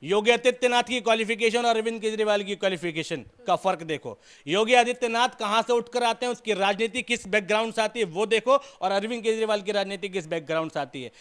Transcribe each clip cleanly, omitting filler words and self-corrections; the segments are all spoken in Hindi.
योगी आदित्यनाथ की क्वालिफिकेशन और अरविंद केजरीवाल की क्वालिफिकेशन का फर्क देखो। योगी आदित्यनाथ कहां से उठकर आते हैं, उसकी राजनीति किस बैकग्राउंड से आती है वो देखो, और अरविंद केजरीवाल की राजनीति किस बैकग्राउंड से आती है।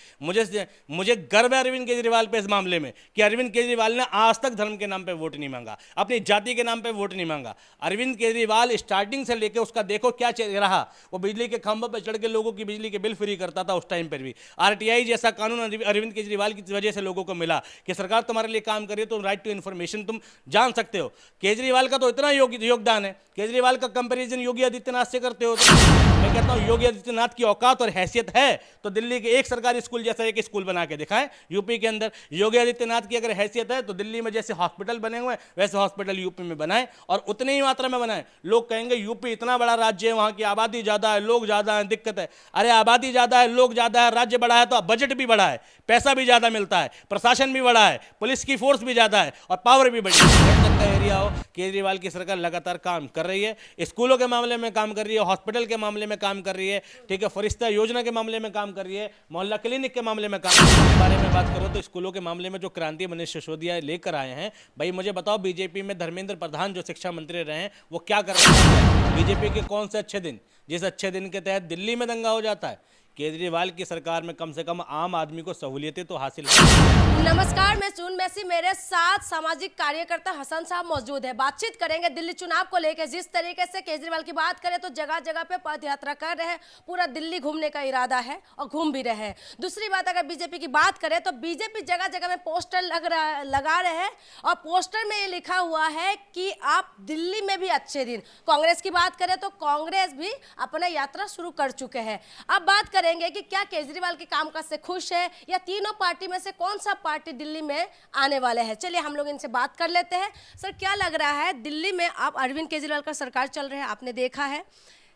मुझे गर्व है अरविंद केजरीवाल पे इस मामले में कि अरविंद केजरीवाल ने आज तक धर्म के नाम पे वोट नहीं मांगा, अपनी जाति के नाम पे वोट नहीं मांगा। अरविंद केजरीवाल स्टार्टिंग से लेकर उसका देखो क्या चल रहा, वो बिजली के खंभों पर चढ़ के लोगों की बिजली के बिल फ्री करता था उस टाइम पर भी। आरटीआई जैसा कानून अरविंद केजरीवाल की वजह से लोगों को मिला कि सरकार तुम्हारे लिए काम कर रही है तो राइट टू इन्फॉर्मेशन तुम जान सकते हो। केजरीवाल का तो इतना योगदान है, केजरीवाल का कंपैरिजन योगी आदित्यनाथ से करते हो तो मैं कहता हूं योगी आदित्यनाथ की औकात और हैसियत है तो दिल्ली के एक सरकारी स्कूल जैसा एक स्कूल बना के दिखाएं यूपी के अंदर। योगी आदित्यनाथ की अगर हैसियत है तो दिल्ली में जैसे हॉस्पिटल बने हुए हैं वैसे हॉस्पिटल यूपी में बनाएं, और उतनी ही मात्रा में बनाएं। लोग कहेंगे यूपी इतना बड़ा राज्य है, वहां की आबादी ज्यादा है, लोग ज्यादा है, दिक्कत है। अरे आबादी ज्यादा है, लोग ज्यादा है, राज्य बड़ा है तो बजट भी बड़ा है, पैसा भी ज्यादा मिलता है, प्रशासन भी बड़ा है, पुलिस की फोर्स भी ज्यादा है और पावर भी बड़ी है। का एरिया हो, केजरीवाल की सरकार लगातार काम कर रही है, स्कूलों के मामले में काम कर रही है, हॉस्पिटल के मामले में काम कर रही है, ठीक है, फरिश्ता योजना के मामले में काम कर रही है, मोहल्ला क्लिनिक के मामले में काम कर रही है। बारे में बात करो तो स्कूलों के मामले में जो क्रांति मनीष सिसोदिया लेकर आए हैं, भाई मुझे बताओ बीजेपी में धर्मेंद्र प्रधान जो शिक्षा मंत्री रहे हैं वो क्या कर रहे हैं? बीजेपी के कौन से अच्छे दिन, जिस अच्छे दिन के तहत दिल्ली में दंगा हो जाता है। केजरीवाल की सरकार में कम से कम आम आदमी को सहूलियतें तो हासिल है। नमस्कार, मैं चून मैसी, मेरे साथ सामाजिक कार्यकर्ता हसन साहब मौजूद है। बातचीत करेंगे दिल्ली चुनाव को लेकर। जिस तरीके से केजरीवाल की बात करें तो जगह जगह पे पद यात्रा कर रहे हैं, पूरा दिल्ली घूमने का इरादा है और घूम भी रहे हैं। दूसरी बात, अगर बीजेपी की बात करें तो बीजेपी जगह जगह में पोस्टर लगा रहे हैं और पोस्टर में ये लिखा हुआ है कि आप दिल्ली में भी अच्छे दिन। कांग्रेस की बात करें तो कांग्रेस भी अपना यात्रा शुरू कर चुके हैं। अब बात करेंगे कि क्या केजरीवाल के कामकाज से खुश है या तीनों पार्टी में से कौन सा पार्टी दिल्ली में आने वाले हैं। चलिए हम लोग इनसे बात कर लेते हैं। सर, क्या लग रहा है, दिल्ली में आप अरविंद केजरीवाल का सरकार चल रहा है, आपने देखा है,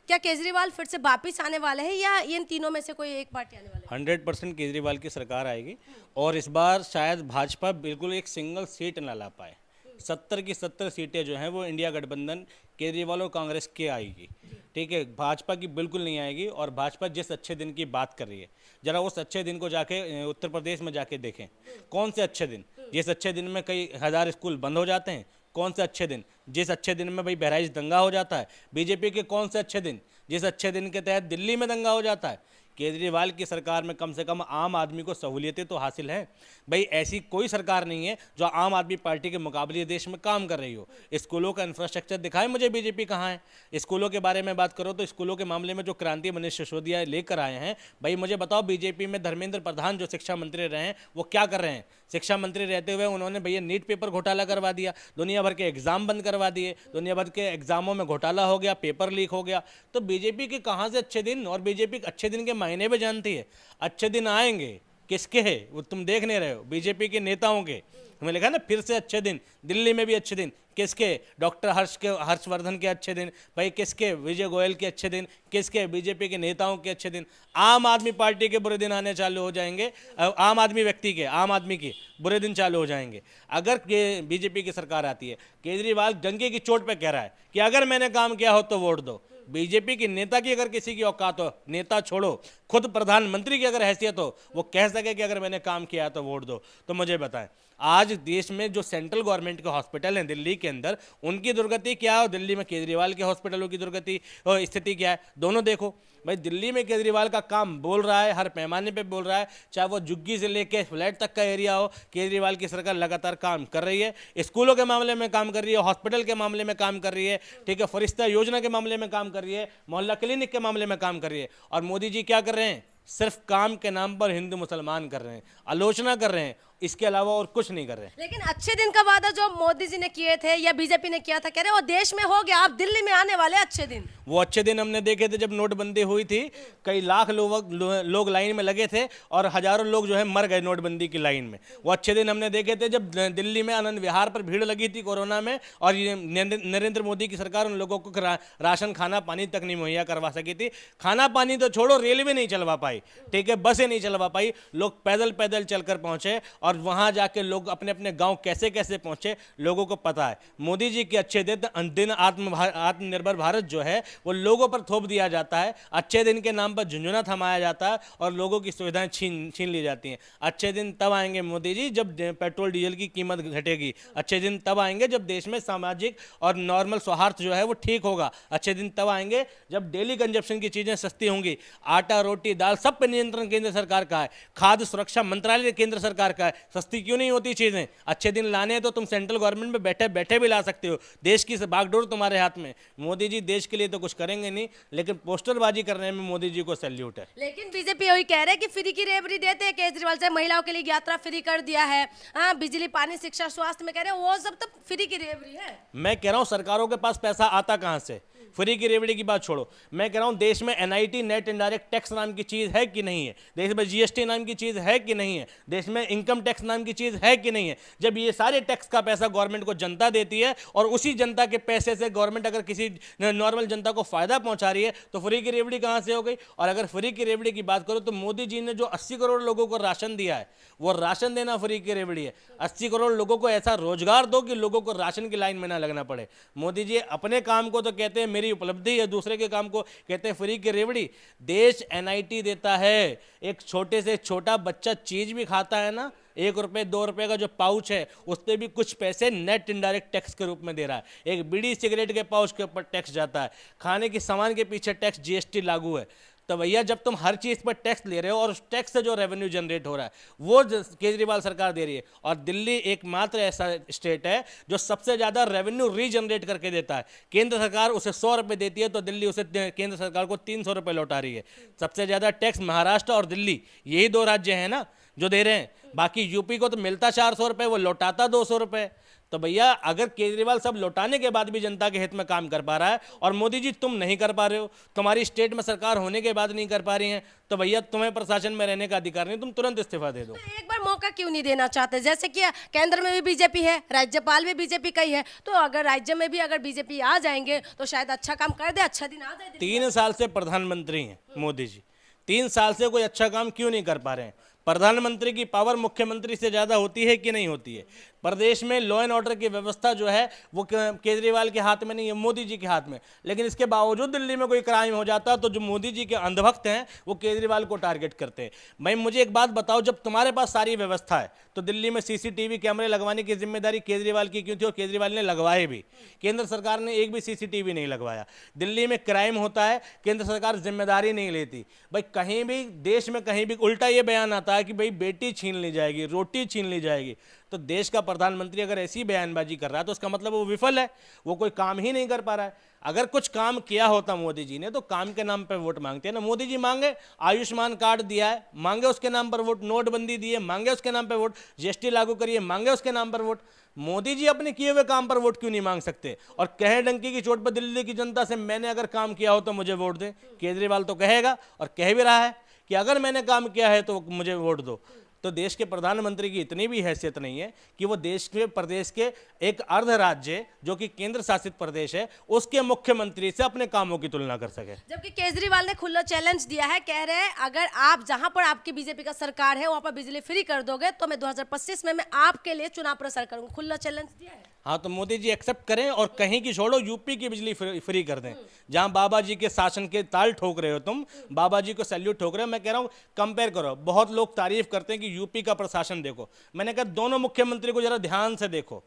क्या केजरीवाल फिर से वापिस आने वाले हैं या इन तीनों में से कोई एक पार्टी आने वाली है? 100% केजरीवाल की सरकार आएगी और इस बार शायद भाजपा बिल्कुल एक सिंगल सीट ना ला पाए। 70 की 70 सीटें जो हैं वो इंडिया गठबंधन केजरीवाल और कांग्रेस के आएगी, ठीक है, भाजपा की बिल्कुल नहीं आएगी। और भाजपा जिस अच्छे दिन की बात कर रही है, जरा उस अच्छे दिन को जाके उत्तर प्रदेश में जाके देखें। कौन से अच्छे दिन? जिस अच्छे दिन में कई हज़ार स्कूल बंद हो जाते हैं। कौन से अच्छे दिन? जिस अच्छे दिन में भाई बहराइच दंगा हो जाता है। बीजेपी के कौन से अच्छे दिन? जिस अच्छे दिन के तहत दिल्ली में दंगा हो जाता है। केजरीवाल की सरकार में कम से कम आम आदमी को सहूलियतें तो हासिल हैं। भाई ऐसी कोई सरकार नहीं है जो आम आदमी पार्टी के मुकाबले देश में काम कर रही हो। स्कूलों का इंफ्रास्ट्रक्चर दिखाएं मुझे बीजेपी कहाँ है। स्कूलों के बारे में बात करो तो स्कूलों के मामले में जो क्रांति मनीष सिसोदिया लेकर आए हैं, भाई मुझे बताओ बीजेपी में धर्मेंद्र प्रधान जो शिक्षा मंत्री रहे हैं वो क्या कर रहे हैं। शिक्षा मंत्री रहते हुए उन्होंने भैया नीट पेपर घोटाला करवा दिया, दुनिया भर के एग्जाम बंद करवा दिए, दुनिया भर के एग्जामों में घोटाला हो गया, पेपर लीक हो गया। तो बीजेपी के कहाँ से अच्छे दिन? और बीजेपी अच्छे दिन के मायने भी जानती है। अच्छे दिन आएंगे किसके है वो तुम देख नहीं रहे हो, बीजेपी के नेताओं के। हमें लिखा ना फिर से अच्छे दिन, दिल्ली में भी अच्छे दिन किसके? डॉक्टर हर्षवर्धन के अच्छे दिन, भाई किसके? विजय गोयल के अच्छे दिन किसके? बीजेपी के नेताओं के अच्छे दिन। आम आदमी पार्टी के बुरे दिन आने चालू हो जाएंगे, आम आदमी व्यक्ति के, आम आदमी के बुरे दिन चालू हो जाएंगे अगर बीजेपी की सरकार आती है। केजरीवाल डंके की चोट पे कह रहा है कि अगर मैंने काम किया हो तो वोट दो। बीजेपी की नेता की अगर किसी की औकात हो, नेता छोड़ो, खुद प्रधानमंत्री की अगर हैसियत हो, वो कह सके कि अगर मैंने काम किया तो वोट दो, तो मुझे बताएं आज देश में जो सेंट्रल गवर्नमेंट के हॉस्पिटल हैं दिल्ली के अंदर, उनकी दुर्गति क्या है और दिल्ली में केजरीवाल के हॉस्पिटलों की दुर्गति और स्थिति क्या है, दोनों देखो। भाई दिल्ली में केजरीवाल का काम बोल रहा है, हर पैमाने पे बोल रहा है, चाहे वो झुग्गी से लेके फ्लैट तक का एरिया हो, केजरीवाल की सरकार लगातार काम कर रही है। स्कूलों के मामले में काम कर रही है, हॉस्पिटल के मामले में काम कर रही है, ठीक है, फरिश्ता योजना के मामले में काम कर रही है, मोहल्ला क्लिनिक के मामले में काम कर रही है। और मोदी जी क्या कर रहे हैं? सिर्फ काम के नाम पर हिंदू मुसलमान कर रहे हैं, आलोचना कर रहे हैं, इसके अलावा और कुछ नहीं कर रहे। लेकिन अच्छे दिन का वादा जो मोदी जी ने किए थे या बीजेपी ने किया था, कह रहे वो देश में हो गया, अब दिल्ली में आने वाले अच्छे दिन। वो अच्छे दिन हमने देखे थे जब नोटबंदी हुई थी, कई लाख लोग लाइन में लगे थे और हजारों लोग जो है मर गए नोटबंदी की लाइन में। वो अच्छे दिन हमने देखे थे जब दिल्ली में आनंद विहार पर भीड़ लगी थी कोरोना में और नरेंद्र मोदी की सरकार उन लोगों को राशन, खाना, पानी तक नहीं मुहैया करवा सकी थी। खाना पानी तो छोड़ो, रेलवे नहीं चलवा पाई, ठीक है, बसें नहीं चलवा पाई, लोग पैदल पैदल चलकर पहुंचे और वहाँ जाके लोग अपने अपने गांव कैसे कैसे पहुँचे लोगों को पता है। मोदी जी के अच्छे दिन आत्मनिर्भर भारत जो है वो लोगों पर थोप दिया जाता है। अच्छे दिन के नाम पर झुंझुना थमाया जाता है और लोगों की सुविधाएं छीन ली जाती हैं। अच्छे दिन तब आएंगे मोदी जी जब पेट्रोल डीजल की कीमत घटेगी। अच्छे दिन तब आएंगे जब देश में सामाजिक और नॉर्मल सौहार्द जो है वो ठीक होगा। अच्छे दिन तब आएंगे जब डेली कंजप्शन की चीज़ें सस्ती होंगी। आटा रोटी दाल सब पे नियंत्रण केंद्र सरकार का है। खाद्य सुरक्षा मंत्रालय केंद्र सरकार का है। सस्ती क्यों नहीं होती चीज़ें? अच्छे दिन लाने हैं तो तुम सेंट्रल गवर्नमेंट में बैठे बैठे भी ला सकते हो। देश की बागडोर तुम्हारे हाथ में। मोदी जी देश के लिए तो कुछ करेंगे नहीं, लेकिन पोस्टरबाजी करने में मोदी जी को सैल्यूट है। लेकिन बीजेपी वही कह रहे हैं कि फ्री की रेबड़ी देते हैं केजरीवाल से, महिलाओं के लिए यात्रा फ्री कर दिया है। हाँ, बिजली पानी शिक्षा स्वास्थ्य में कह रहे हैं वो सब तो फ्री की रेबड़ी है। मैं कह रहा हूँ सरकारों के पास पैसा आता कहाँ से? फ्री की रेवड़ी की बात छोड़ो, मैं कह रहा हूँ देश में एनआईटी नेट इनडायरेक्ट टैक्स नाम की चीज़ है कि नहीं है? देश में जीएसटी नाम की चीज़ है कि नहीं है? देश में इनकम टैक्स नाम की चीज़ है कि नहीं है? जब ये सारे टैक्स का पैसा गवर्नमेंट को जनता देती है और उसी जनता के पैसे से गवर्नमेंट अगर किसी नॉर्मल जनता को फायदा पहुंचा रही है तो फ्री की रेवड़ी कहाँ से हो गई? और अगर फ्री की रेवड़ी की बात करो तो मोदी जी ने जो 80 करोड़ लोगों को राशन दिया है वो राशन देना फ्री की रेवड़ी है। 80 करोड़ लोगों को ऐसा रोजगार दो कि लोगों को राशन की लाइन में ना लगना पड़े। मोदी जी अपने काम को तो कहते हैं मेरी उपलब्धि है, दूसरे के काम को कहते हैं फ्री की रेवड़ी। देश एनआईटी देता है। एक छोटे से छोटा बच्चा चीज भी खाता है ना, 1 रुपये 2 रुपये का जो पाउच है उस पर भी कुछ पैसे नेट इनडायरेक्ट टैक्स के रूप में दे रहा है। एक बीड़ी सिगरेट के पाउच के ऊपर टैक्स जाता है। खाने की सामान के पीछे टैक्स जीएसटी लागू है। तो भैया जब तुम हर चीज़ पर टैक्स ले रहे हो और उस टैक्स से जो रेवेन्यू जनरेट हो रहा है वो केजरीवाल सरकार दे रही है। और दिल्ली एकमात्र ऐसा स्टेट है जो सबसे ज़्यादा रेवेन्यू रीजनरेट करके देता है। केंद्र सरकार उसे 100 रुपये देती है तो दिल्ली उसे केंद्र सरकार को 300 रुपये लौटा रही है। सबसे ज़्यादा टैक्स महाराष्ट्र और दिल्ली, यही 2 राज्य हैं ना जो दे रहे हैं। बाकी यूपी को तो मिलता 400 रुपये, वो लौटाता 200 रुपये। तो भैया अगर केजरीवाल सब लौटाने के बाद भी जनता के हित में काम कर पा रहा है और मोदी जी तुम नहीं कर पा रहे हो, तुम्हारी स्टेट में सरकार होने के बाद नहीं कर पा रही हैं, तो भैया तुम्हें प्रशासन में रहने का अधिकार नहीं, तुम तुरंत इस्तीफा दे दो। एक बार मौका क्यों नहीं देना चाहते? जैसे कि केंद्र में भी बीजेपी है, राज्यपाल भी बीजेपी का ही है, तो अगर राज्य में भी अगर बीजेपी आ जाएंगे तो शायद अच्छा काम कर दे, अच्छा दिन आ जाए। 3 साल से प्रधानमंत्री हैं मोदी जी, 3 साल से कोई अच्छा काम क्यों नहीं कर पा रहे हैं? प्रधानमंत्री की पावर मुख्यमंत्री से ज़्यादा होती है कि नहीं होती है? प्रदेश में लॉ एंड ऑर्डर की व्यवस्था जो है वो केजरीवाल के हाथ में नहीं है, मोदी जी के हाथ में। लेकिन इसके बावजूद दिल्ली में कोई क्राइम हो जाता तो जो मोदी जी के अंधभक्त हैं वो केजरीवाल को टारगेट करते हैं। भाई मुझे एक बात बताओ, जब तुम्हारे पास सारी व्यवस्था है तो दिल्ली में सीसीटीवी कैमरे लगवाने की जिम्मेदारी केजरीवाल की क्यों थी? और केजरीवाल ने लगवाए भी। केंद्र सरकार ने एक भी सीसीटीवी नहीं लगवाया। दिल्ली में क्राइम होता है, केंद्र सरकार जिम्मेदारी नहीं लेती। भाई कहीं भी देश में कहीं भी उल्टा ये बयान आता है कि भाई बेटी छीन ली जाएगी, रोटी छीन ली जाएगी। तो देश का प्रधानमंत्री अगर ऐसी बयानबाजी कर रहा है तो उसका मतलब वो विफल है, वो कोई काम ही नहीं कर पा रहा है। अगर कुछ काम किया होता मोदी जी ने तो काम के नाम पे वोट मांगते हैं ना। मोदी जी मांगे आयुष्मान कार्ड दिया है, मांगे उसके नाम पर वोट, नोटबंदी दी है, मांगे उसके नाम पर वोट, जीएसटी लागू करिए, मांगे उसके नाम पर वोट। मोदी जी अपने किए हुए काम पर वोट क्यों नहीं मांग सकते? और कहे डंकी की चोट पर दिल्ली की जनता से मैंने अगर काम किया हो तो मुझे वोट दे। केजरीवाल तो कहेगा और कह भी रहा है कि अगर मैंने काम किया है तो मुझे वोट दो। तो देश के प्रधानमंत्री की इतनी भी हैसियत नहीं है कि वो देश के प्रदेश के एक अर्ध राज्य जो कि केंद्र शासित प्रदेश है उसके मुख्यमंत्री से अपने कामों की तुलना कर सके। जबकि केजरीवाल ने खुला चैलेंज दिया है, कह रहे हैं अगर आप जहां पर आपकी बीजेपी का सरकार है वहां पर बिजली फ्री कर दोगे तो मैं 2025 में मैं आपके लिए चुनाव प्रचार करूंगा। खुला चैलेंज दिया है। हाँ तो मोदी जी एक्सेप्ट करें और कहीं की छोड़ो, यूपी की बिजली फ्री कर दें जहां बाबा जी के शासन के ताल ठोक रहे हो तुम, बाबा जी को सैल्यूट ठोक रहे हो। मैं कह रहा हूं कंपेयर करो। बहुत लोग तारीफ करते हैं कि यूपी का प्रशासन देखो, मैंने कहा दोनों मुख्यमंत्री को जरा ध्यान से देखो।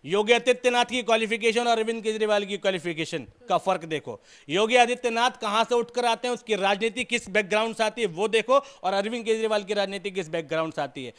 योगी आदित्यनाथ की क्वालिफिकेशन और अरविंद केजरीवाल की क्वालिफिकेशन का फर्क देखो। योगी आदित्यनाथ कहां से उठकर आते हैं, उसकी राजनीति किस बैकग्राउंड से आती है वो देखो, और अरविंद केजरीवाल की राजनीति किस बैकग्राउंड से आती है।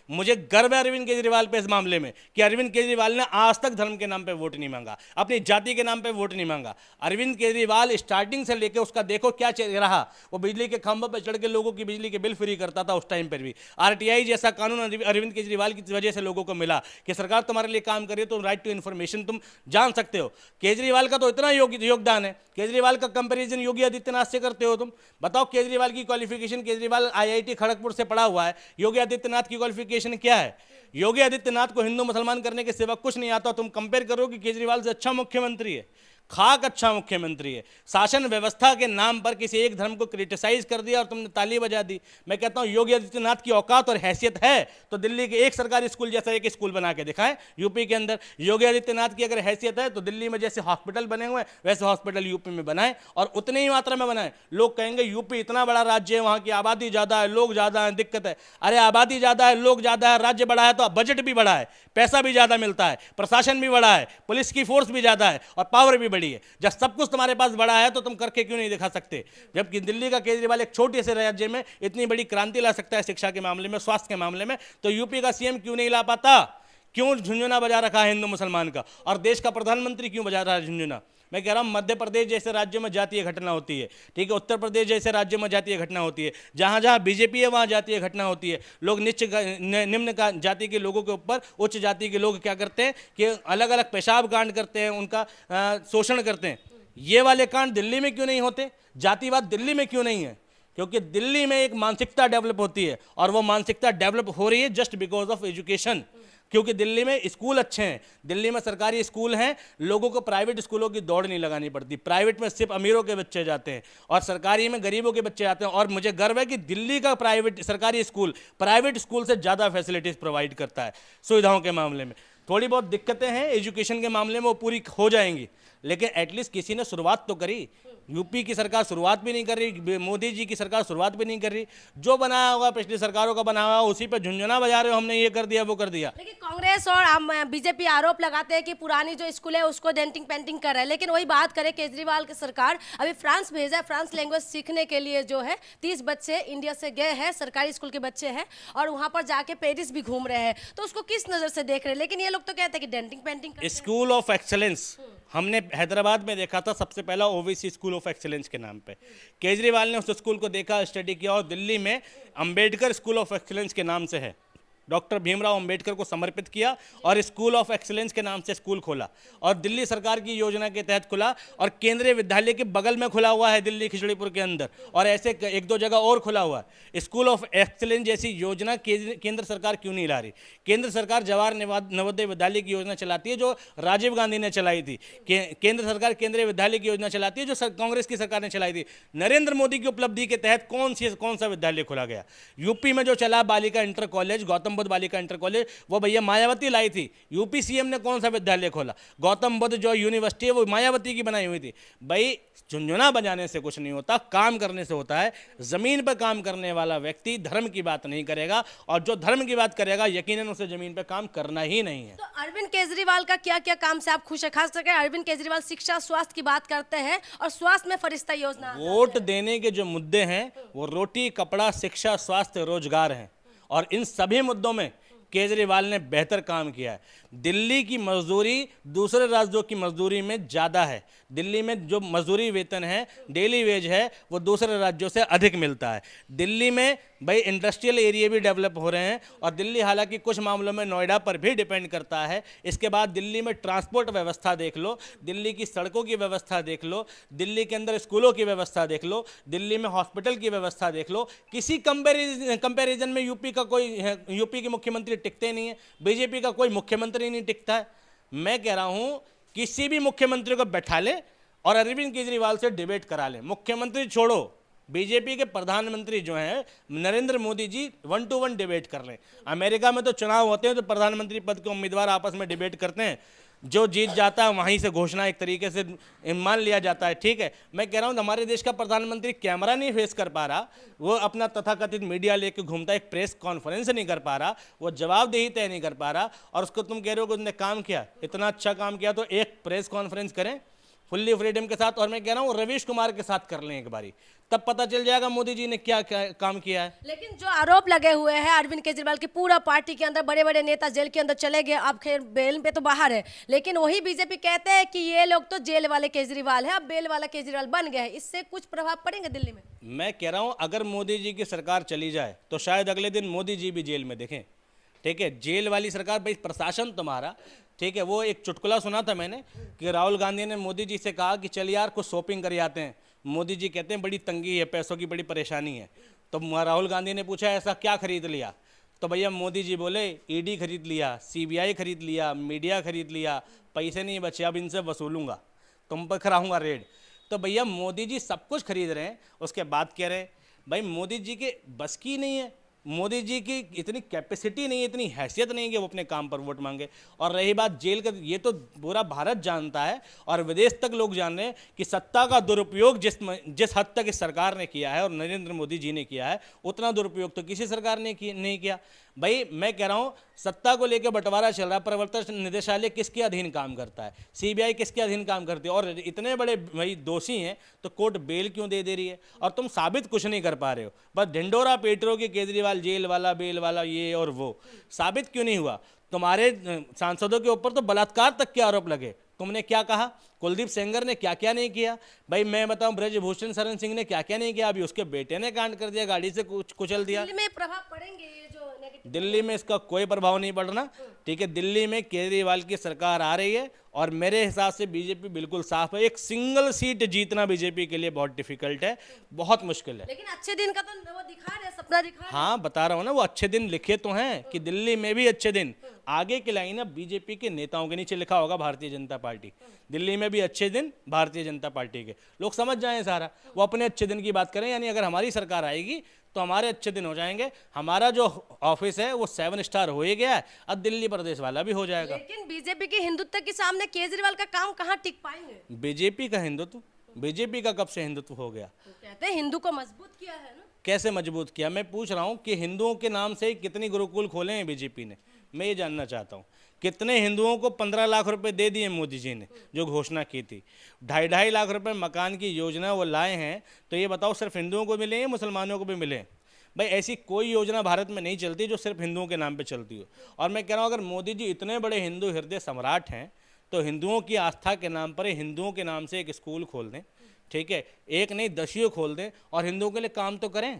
मुझे गर्व है अरविंद केजरीवाल पे इस मामले में कि अरविंद केजरीवाल ने आज तक धर्म के नाम पे वोट नहीं मांगा, अपनी जाति के नाम पे वोट नहीं मांगा। अरविंद केजरीवाल स्टार्टिंग से लेकर उसका देखो क्या रहा, वो बिजली के खंभों पर चढ़ के लोगों की बिजली के बिल फ्री करता था। उस टाइम पर भी आरटीआई जैसा कानून अरविंद केजरीवाल की वजह से लोगों को मिला कि सरकार तुम्हारे लिए काम करिए तो राइट टू इन्फॉर्मेशन तुम जान सकते हो। केजरीवाल का तो इतना योगदान है, केजरीवाल का कंपैरिजन योगी आदित्यनाथ से करते हो तुम। बताओ केजरीवाल की क्वालिफिकेशन, केजरीवाल आईआईटी खड़गपुर से पढ़ा हुआ है, योगी आदित्यनाथ की क्वालिफिकेशन क्या है? योगी आदित्यनाथ को हिंदू मुसलमान करने के सिवा कुछ नहीं आता। तुम कंपेयर करो कि केजरीवाल से अच्छा मुख्यमंत्री है। खाक अच्छा मुख्यमंत्री है। शासन व्यवस्था के नाम पर किसी एक धर्म को क्रिटिसाइज कर दिया और तुमने ताली बजा दी। मैं कहता हूं योगी आदित्यनाथ की औकात और हैसियत है तो दिल्ली के एक सरकारी स्कूल जैसा एक स्कूल बना के दिखाएं यूपी के अंदर। योगी आदित्यनाथ की अगर हैसियत है तो दिल्ली में जैसे हॉस्पिटल बने हुए हैं वैसे हॉस्पिटल यूपी में बनाएं और उतनी ही मात्रा में बनाएं। लोग कहेंगे यूपी इतना बड़ा राज्य है, वहां की आबादी ज्यादा है, लोग ज्यादा है, दिक्कत है। अरे आबादी ज्यादा है, लोग ज्यादा है, राज्य बड़ा है तो बजट भी बड़ा है, पैसा भी ज्यादा मिलता है, प्रशासन भी बड़ा है, पुलिस की फोर्स भी ज्यादा है और पावर भी बड़ी है। जब सब कुछ तुम्हारे पास बड़ा है तो तुम करके क्यों नहीं दिखा सकते? जबकि दिल्ली का केजरीवाल एक छोटे से राज्य में इतनी बड़ी क्रांति ला सकता है शिक्षा के मामले में, स्वास्थ्य के मामले में, तो यूपी का सीएम क्यों नहीं ला पाता? क्यों झुंझुना बजा रखा है हिंदू मुसलमान का? और देश का प्रधानमंत्री क्यों बजा रहा है झुंझुना? मैं कह रहा हूं मध्य प्रदेश जैसे राज्यों में जातीय घटना होती है, ठीक है, उत्तर प्रदेश जैसे राज्यों में जातीय घटना होती है, जहां जहां बीजेपी है वहां जातीय घटना होती है। लोग निम्न जाति के लोगों के ऊपर उच्च जाति के लोग क्या करते हैं कि अलग अलग पेशाब कांड करते हैं, उनका शोषण करते हैं। ये वाले कांड दिल्ली में क्यों नहीं होते? जातिवाद दिल्ली में क्यों नहीं है? क्योंकि दिल्ली में एक मानसिकता डेवलप होती है और वो मानसिकता डेवलप हो रही है जस्ट बिकॉज ऑफ एजुकेशन। क्योंकि दिल्ली में स्कूल अच्छे हैं, दिल्ली में सरकारी स्कूल हैं, लोगों को प्राइवेट स्कूलों की दौड़ नहीं लगानी पड़ती। प्राइवेट में सिर्फ अमीरों के बच्चे जाते हैं और सरकारी में गरीबों के बच्चे जाते हैं। और मुझे गर्व है कि दिल्ली का सरकारी स्कूल प्राइवेट स्कूल से ज़्यादा फैसिलिटीज़ प्रोवाइड करता है सुविधाओं के मामले में। थोड़ी बहुत दिक्कतें हैं एजुकेशन के मामले में, वो पूरी हो जाएंगी, लेकिन एटलीस्ट किसी ने शुरुआत तो करी। यूपी की सरकार शुरुआत भी नहीं कर रही, मोदी जी की सरकार शुरुआत भी नहीं कर रही। जो बनाया होगा पिछली सरकारों का बनाया हुआ उसी पे झुंझुना बजा रहे हो, हमने ये कर दिया वो कर दिया। लेकिन कांग्रेस और बीजेपी आरोप लगाते हैं कि पुरानी जो स्कूल है उसको डेंटिंग पेंटिंग कर रहे हैं। लेकिन वही बात करें, केजरीवाल की सरकार अभी फ्रांस भेजा है, फ्रांस लैंग्वेज सीखने के लिए जो है 30 बच्चे इंडिया से गए हैं, सरकारी स्कूल के बच्चे हैं और वहां पर जाके पेरिस भी घूम रहे हैं। तो उसको किस नजर से देख रहे हैं? लेकिन ये लोग तो कहते हैं कि denting painting. School of excellence हमने हैदराबाद में देखा था सबसे पहला, ओवीसी स्कूल ऑफ एक्सीलेंस के नाम पे। केजरीवाल ने उस स्कूल को देखा, स्टडी किया और दिल्ली में अंबेडकर स्कूल ऑफ एक्सीलेंस के नाम से है, डॉक्टर भीमराव अंबेडकर को समर्पित किया और स्कूल ऑफ एक्सीलेंस के नाम से स्कूल खोला और दिल्ली सरकार की योजना के तहत खुला और केंद्रीय विद्यालय के बगल में खुला हुआ है दिल्ली खिचड़ीपुर के अंदर, और ऐसे एक दो जगह और खुला हुआ है। स्कूल ऑफ एक्सीलेंस जैसी योजना केंद्र सरकार क्यों नहीं ला रही? केंद्र सरकार जवाहर नवोदय विद्यालय की योजना चलाती है जो राजीव गांधी ने चलाई थी। केंद्र सरकार केंद्रीय विद्यालय की योजना चलाती है जो कांग्रेस की सरकार ने चलाई थी। नरेंद्र मोदी की उपलब्धि के तहत कौन सा विद्यालय खोला गया? यूपी में जो चला बालिका इंटर कॉलेज, गौतम बुद्ध बालिका इंटर कॉलेज, वो भैया मायावती लाई थी। यूपी सीएम ने कौन सा विद्यालय खोला? गौतम बुद्ध जो यूनिवर्सिटी है वो मायावती की बनाई हुई थी। भाई झुंझुना बजाने से कुछ नहीं होता, काम करने से होता है। जमीन पर काम करने वाला व्यक्ति धर्म की बात नहीं करेगा और जो धर्म की बात करेगा यकीनन उसे जमीन पर काम करना ही नहीं है। तो अरविंद केजरीवाल का क्या क्या काम से आप खुश है? खास करके अरविंद केजरीवाल शिक्षा स्वास्थ्य की बात करते हैं और स्वास्थ्य में फरिश्ता योजना। वोट देने के जो मुद्दे हैं वो रोटी, कपड़ा, शिक्षा, स्वास्थ्य, रोजगार हैं और इन सभी मुद्दों में केजरीवाल ने बेहतर काम किया है। दिल्ली की मजदूरी दूसरे राज्यों की मजदूरी में ज़्यादा है। दिल्ली में जो मजदूरी वेतन है, डेली वेज है, वो दूसरे राज्यों से अधिक मिलता है। दिल्ली में भाई इंडस्ट्रियल एरिया भी डेवलप हो रहे हैं और दिल्ली हालांकि कुछ मामलों में नोएडा पर भी डिपेंड करता है। इसके बाद दिल्ली में ट्रांसपोर्ट व्यवस्था देख लो, दिल्ली की सड़कों की व्यवस्था देख लो, दिल्ली के अंदर स्कूलों की व्यवस्था देख लो, दिल्ली में हॉस्पिटल की व्यवस्था देख लो। किसी कंपैरिजन में यूपी के मुख्यमंत्री टिकते नहीं है, बीजेपी का कोई मुख्यमंत्री नहीं टिकता है। मैं कह रहा हूं किसी भी मुख्यमंत्री को बैठा ले और अरविंद केजरीवाल से डिबेट करा ले। मुख्यमंत्री छोड़ो, बीजेपी के प्रधानमंत्री जो हैं नरेंद्र मोदी जी 1 to 1 डिबेट कर लें। अमेरिका में तो चुनाव होते हैं तो प्रधानमंत्री पद के उम्मीदवार आपस में डिबेट करते हैं, जो जीत जाता है वहीं से घोषणा एक तरीके से मान लिया जाता है, ठीक है। मैं कह रहा हूँ हमारे देश का प्रधानमंत्री कैमरा नहीं फेस कर पा रहा, वो अपना तथाकथित मीडिया लेके घूमता है, एक प्रेस कॉन्फ्रेंस नहीं कर पा रहा, वो जवाबदेही तय नहीं कर पा रहा और उसको तुम कह रहे हो कि उसने काम किया, इतना अच्छा काम किया तो एक प्रेस कॉन्फ्रेंस करें फुल्ली फ्रीडम के साथ। और मैं कह रहा हूँ रवीश कुमार के साथ कर लें एक बारी, तब पता चल जाएगा मोदी जी ने क्या काम किया है। लेकिन जो आरोप लगे हुए हैं अरविंद केजरीवाल की, पूरा पार्टी के अंदर बड़े बड़े नेता जेल के अंदर चले गए, अब खैर बेल पे तो बाहर है, लेकिन वही बीजेपी कहते हैं कि ये लोग तो जेल वाले केजरीवाल है, अब बेल वाला केजरीवाल बन गए। इससे कुछ प्रभाव पड़ेंगे दिल्ली में? मैं कह रहा हूँ अगर मोदी जी की सरकार चली जाए तो शायद अगले दिन मोदी जी भी जेल में देखें, ठीक है। जेल वाली सरकार, भाई प्रशासन तुम्हारा, ठीक है। वो एक चुटकुला सुना था मैंने कि राहुल गांधी ने मोदी जी से कहा कि चल यार कुछ शॉपिंग कर आते हैं। मोदी जी कहते हैं बड़ी तंगी है, पैसों की बड़ी परेशानी है। तो राहुल गांधी ने पूछा ऐसा क्या खरीद लिया? तो भैया मोदी जी बोले ईडी खरीद लिया, सीबीआई खरीद लिया, मीडिया खरीद लिया, पैसे नहीं बचे अब इनसे वसूलूंगा। तुम पर कराऊंगा रेड। तो भैया मोदी जी सब कुछ खरीद रहे हैं, उसके बाद कह रहे हैं भाई मोदी जी के बस की नहीं है, मोदी जी की इतनी कैपेसिटी नहीं है, इतनी हैसियत नहीं है कि वो अपने काम पर वोट मांगे। और रही बात जेल का, ये तो पूरा भारत जानता है और विदेश तक लोग जान रहे हैं कि सत्ता का दुरुपयोग जिस हद तक इस सरकार ने किया है और नरेंद्र मोदी जी ने किया है, उतना दुरुपयोग तो किसी सरकार ने नहीं किया। भाई मैं कह रहा हूँ सत्ता को लेकर बंटवारा चल रहा है, प्रवर्तन निदेशालय किसके अधीन काम करता है, सीबीआई किसके अधीन काम करती है, और इतने बड़े भाई दोषी हैं तो कोर्ट बेल क्यों दे रही है, और तुम साबित कुछ नहीं कर पा रहे हो, बस ढिंडोरा पीट रहे हो कि केजरीवाल जेल वाला, बेल वाला, ये और वो। साबित क्यों नहीं हुआ? तुम्हारे सांसदों के ऊपर तो बलात्कार तक के आरोप लगे, तुमने क्या कहा? कुलदीप सेंगर ने क्या क्या नहीं किया? भाई मैं बताऊं, ब्रजभूषण शरण सिंह ने क्या क्या नहीं किया? अभी उसके बेटे ने कांड कर दिया, गाड़ी से कुचल दिया। दिल्ली में प्रभाव पड़ेंगे ये जो नेगेटिव? दिल्ली में इसका कोई प्रभाव नहीं पड़ना, ठीक है। दिल्ली में केजरीवाल की सरकार आ रही है और मेरे हिसाब से बीजेपी बिल्कुल साफ है। एक सिंगल सीट जीतना बीजेपी के लिए बहुत डिफिकल्ट है, बहुत मुश्किल है। लेकिन अच्छे दिन का तो वो दिखा रहे, सपना दिखा रहे। हाँ बता रहा हूँ ना, वो अच्छे दिन लिखे तो हैं कि दिल्ली में भी अच्छे दिन। आगे की लाइन है बीजेपी के नेताओं के नीचे लिखा होगा भारतीय जनता पार्टी, दिल्ली में भी अच्छे दिन भारतीय जनता पार्टी के। लोग समझ जाएं सारा, वो अपने अच्छे दिन की बात करें, यानी अगर हमारी सरकार आएगी तो हमारे अच्छे दिन हो जाएंगे। हमारा जो ऑफिस है वो 7 स्टार हो ही गया है, अब दिल्ली प्रदेश वाला भी हो जाएगा। लेकिन बीजेपी के हिंदुत्व के सामने केजरीवाल का काम कहाँ टिक पाएंगे? बीजेपी का हिंदुत्व, बीजेपी का कब से हिंदुत्व हो गया? तो कहते हैं हिंदू को मजबूत किया है ना। कैसे मजबूत किया? मैं पूछ रहा हूँ कि हिंदुओं के नाम से कितनी गुरुकुल खोले हैं बीजेपी ने, मैं ये जानना चाहता हूँ। कितने हिंदुओं को 15 लाख रुपए दे दिए मोदी जी ने, जो घोषणा की थी। 2.5 लाख रुपए मकान की योजना वो लाए हैं, तो ये बताओ सिर्फ हिंदुओं को मिले हैं, मुसलमानों को भी मिले हैं? भाई ऐसी कोई योजना भारत में नहीं चलती जो सिर्फ हिंदुओं के नाम पे चलती हो। और मैं कह रहा हूँ अगर मोदी जी इतने बड़े हिंदू हृदय सम्राट हैं तो हिंदुओं की आस्था के नाम पर हिंदुओं के नाम से एक स्कूल खोल दें, ठीक है, एक नहीं 10 खोल दें और हिंदुओं के लिए काम तो करें।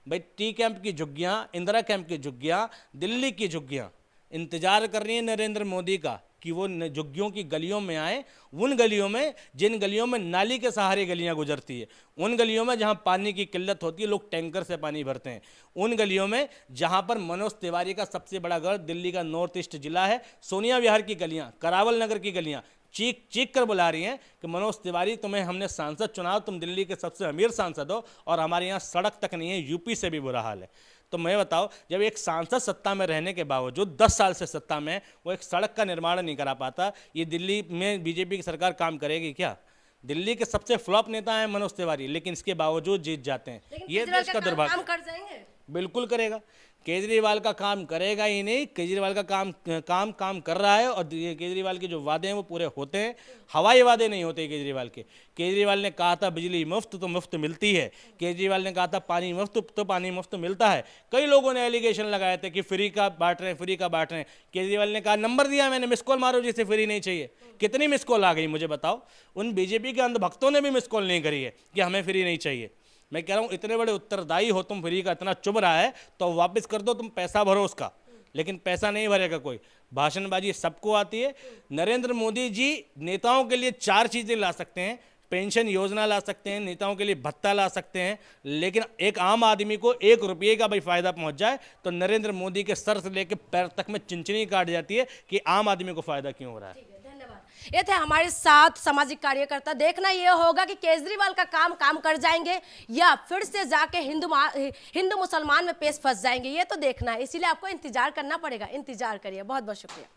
भाई टी कैंप की झुग्गियाँ, इंदिरा कैंप की झुग्गियाँ, दिल्ली की झुग्गियाँ इंतजार कर रही है नरेंद्र मोदी का कि वो झुग्गियों की गलियों में आए। उन गलियों में, जिन गलियों में नाली के सहारे गलियां गुजरती है, उन गलियों में जहां पानी की किल्लत होती है, लोग टैंकर से पानी भरते हैं, उन गलियों में जहां पर मनोज तिवारी का सबसे बड़ा गढ़ दिल्ली का नॉर्थ ईस्ट जिला है, सोनिया विहार की गलियां, करावल नगर की गलियां चीख चीख कर बुला रही हैं कि मनोज तिवारी तुम्हें हमने सांसद चुना, तुम दिल्ली के सबसे अमीर सांसद हो और हमारे यहाँ सड़क तक नहीं है, यूपी से भी बुरा हाल है। तो मैं बताओ, जब एक सांसद सत्ता में रहने के बावजूद 10 साल से सत्ता में वो एक सड़क का निर्माण नहीं करा पाता, ये दिल्ली में बीजेपी की सरकार काम करेगी क्या? दिल्ली के सबसे फ्लॉप नेता हैं मनोज तिवारी, लेकिन इसके बावजूद जीत जाते हैं। ये देश का दुर्भाग्य। काम कर जाएंगे, बिल्कुल करेगा। केजरीवाल का काम करेगा ही नहीं, केजरीवाल का काम कर रहा है और केजरीवाल के जो वादे हैं वो पूरे होते हैं। हवाई वादे नहीं होते केजरीवाल के। केजरीवाल ने कहा था बिजली मुफ्त तो मुफ्त मिलती है, केजरीवाल ने कहा था पानी मुफ्त तो पानी मुफ्त मिलता है। कई लोगों ने एलिगेशन लगाए थे कि फ्री का बांट रहे हैं, फ्री का बांट रहे हैं। केजरीवाल ने कहा नंबर दिया मैंने, मिस कॉल मारो जिसे फ्री नहीं चाहिए। कितनी मिस कॉल आ गई मुझे बताओ? उन बीजेपी के अंधभक्तों ने भी मिस कॉल नहीं करी है कि हमें फ्री नहीं चाहिए। मैं कह रहा हूँ इतने बड़े उत्तरदायी हो तुम, फ्री का इतना चुभ रहा है तो वापस कर दो, तुम पैसा भरो उसका, लेकिन पैसा नहीं भरेगा कोई। भाषणबाजी सबको आती है। नरेंद्र मोदी जी नेताओं के लिए 4 चीज़ें ला सकते हैं, पेंशन योजना ला सकते हैं, नेताओं के लिए भत्ता ला सकते हैं, लेकिन एक आम आदमी को 1 रुपये का भाई फायदा पहुंच जाए तो नरेंद्र मोदी के सर से लेकर पैर तक में चिंचनी काट जाती है कि आम आदमी को फायदा क्यों हो रहा है। ये थे हमारे साथ सामाजिक कार्यकर्ता। देखना ये होगा कि केजरीवाल का काम कर जाएंगे या फिर से जाके हिंदू मुसलमान में पेश फंस जाएंगे, ये तो देखना है। इसीलिए आपको इंतजार करना पड़ेगा। इंतजार करिए। बहुत बहुत शुक्रिया।